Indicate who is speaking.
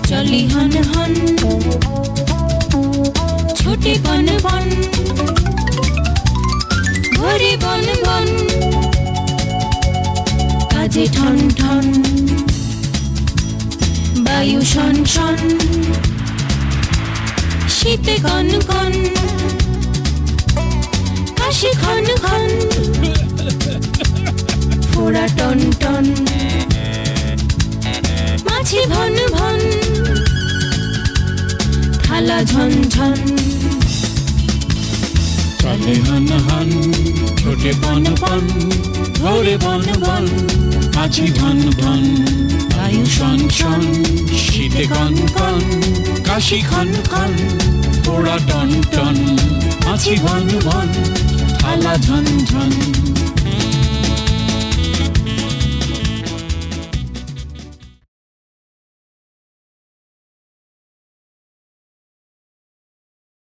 Speaker 1: চলি হন হন ছোটে বন বন ঘরে বন বন কাজে ঠন ঠন বায়ু শন শন শীতে কন কন কাশি খন খন ফোড়া টন টন মাছি ভন ভন থালা ঝন ঝন
Speaker 2: চলে হন হন ছোটে বন বন ঘরে বন বন মাছি ভন ভন বায়ু শন শন শীতে কন কন কাশি খন খন পোড়া টন টন মাছি ভন ভন থালা ঝন ঝন